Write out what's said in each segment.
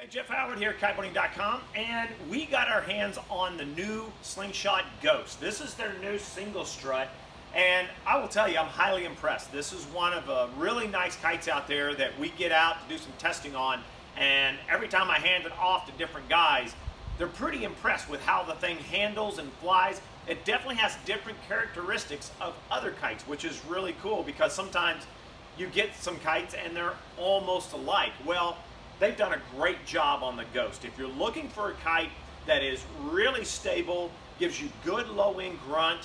Hey, Jeff Howard here at Kiteboarding.com, and we got our hands on the new Slingshot Ghost. This is their new single strut, and I will tell you, I'm highly impressed. This is one of the really nice kites out there that we get out to do some testing on, and every time I hand it off to different guys, they're pretty impressed with how the thing handles and flies. It definitely has different characteristics of other kites, which is really cool because sometimes you get some kites and they're almost alike. Well, they've done a great job on the Ghost. If you're looking for a kite that is really stable, gives you good low-end grunt,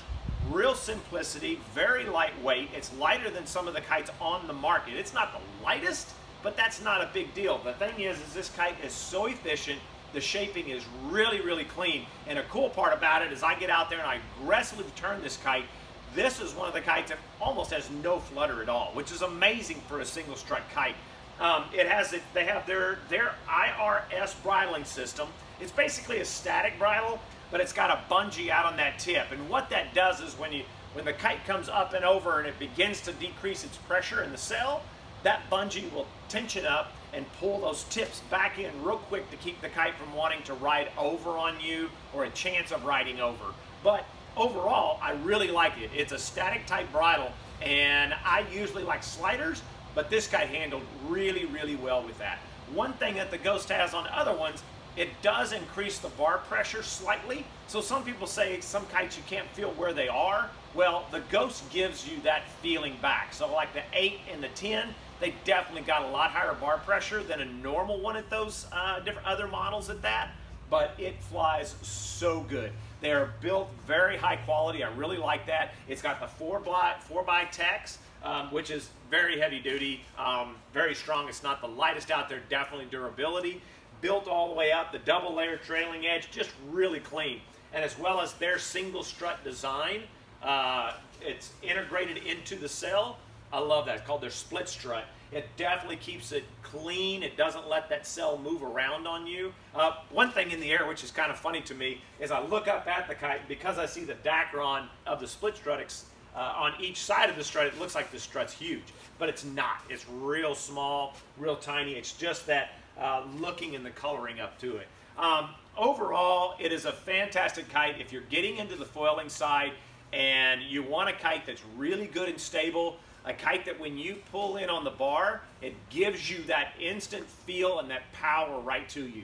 real simplicity, very lightweight. It's lighter than some of the kites on the market. It's not the lightest, but that's not a big deal. The thing is this kite is so efficient. The shaping is really, really clean. And a cool part about it is I get out there and I aggressively turn this kite. This is one of the kites that almost has no flutter at all, which is amazing for a single strut kite. They have their IRS bridling system. It's basically a static bridle, but it's got a bungee out on that tip. And what that does is when the kite comes up and over and it begins to decrease its pressure in the sail, that bungee will tension up and pull those tips back in real quick to keep the kite from wanting to ride over on you or a chance of riding over. But overall, I really like it. It's a static type bridle, and I usually like sliders, but this kite handled really, really well with that. One thing that the Ghost has on other ones, it does increase the bar pressure slightly. So some people say some kites you can't feel where they are. Well, the Ghost gives you that feeling back. So like the 8 and the 10, they definitely got a lot higher bar pressure than a normal one at those different other models at that, but it flies so good. They are built very high quality. I really like that. It's got the 4x Tex, which is very heavy duty, very strong. It's not the lightest out there, definitely durability. Built all the way up, the double layer trailing edge, just really clean. And as well as their single strut design, it's integrated into the sail. I love that. It's called their split strut. It definitely keeps it clean. It doesn't let that sail move around on you. One thing in the air, which is kind of funny to me, is I look up at the kite, because I see the dacron of the split strut on each side of the strut, it looks like the strut's huge, but it's not. It's real small, real tiny. It's just that looking and the coloring up to it. Overall, it is a fantastic kite. If you're getting into the foiling side and you want a kite that's really good and stable, a kite that when you pull in on the bar, it gives you that instant feel and that power right to you.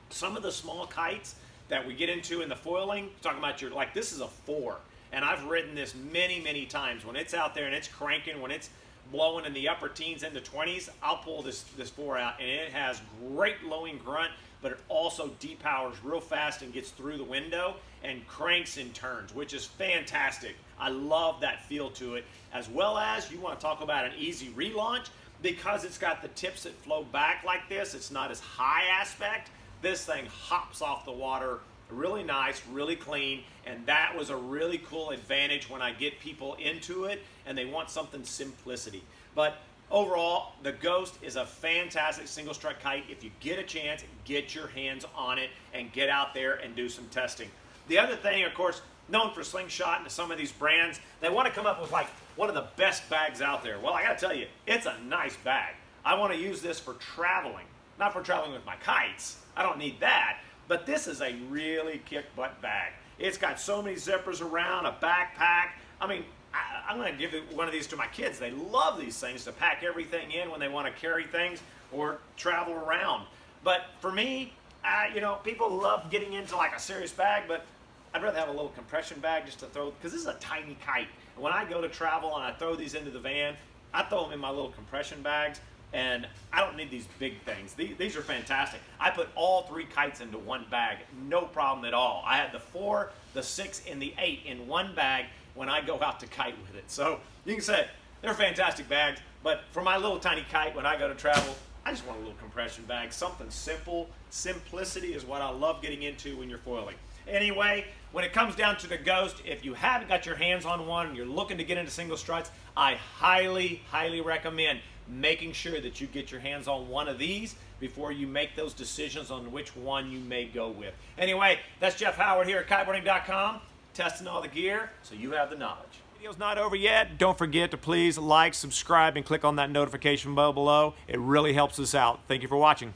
Some of the small kites that we get into in the foiling, talking about like this is a 4. And I've ridden this many, many times. When it's out there and it's cranking, when it's blowing in the upper teens into 20s, I'll pull this 4 out, and it has great low-end grunt, but it also depowers real fast and gets through the window and cranks in turns, which is fantastic. I love that feel to it. As well as, you want to talk about an easy relaunch, because it's got the tips that flow back like this, it's not as high aspect. This thing hops off the water really nice, really clean, and that was a really cool advantage when I get people into it and they want something simplicity. But overall, the Ghost is a fantastic single strut kite. If you get a chance, get your hands on it and get out there and do some testing. The other thing, of course, known for Slingshot and some of these brands, they want to come up with like one of the best bags out there. Well, I gotta tell you, it's a nice bag. I want to use this for traveling, not for traveling with my kites. I don't need that. But this is a really kick-butt bag. It's got so many zippers around, a backpack. I mean, I'm going to give one of these to my kids. They love these things to pack everything in when they want to carry things or travel around. But for me, you know, people love getting into like a serious bag, but I'd rather have a little compression bag just to throw, because this is a tiny kite. And when I go to travel and I throw these into the van, I throw them in my little compression bags. And I don't need these big things. These are fantastic. I put all 3 kites into one bag, no problem at all. I had the 4, the 6, and the 8 in one bag when I go out to kite with it. So you can say they're fantastic bags, but for my little tiny kite when I go to travel, I just want a little compression bag, something simple. Simplicity is what I love getting into when you're foiling. Anyway, when it comes down to the Ghost, if you haven't got your hands on one and you're looking to get into single struts, I highly, highly recommend making sure that you get your hands on one of these before you make those decisions on which one you may go with. Anyway, that's Jeff Howard here at Kiteboarding.com, testing all the gear so you have the knowledge. Video's not over yet. Don't forget to please like, subscribe, and click on that notification bell below. It really helps us out. Thank you for watching.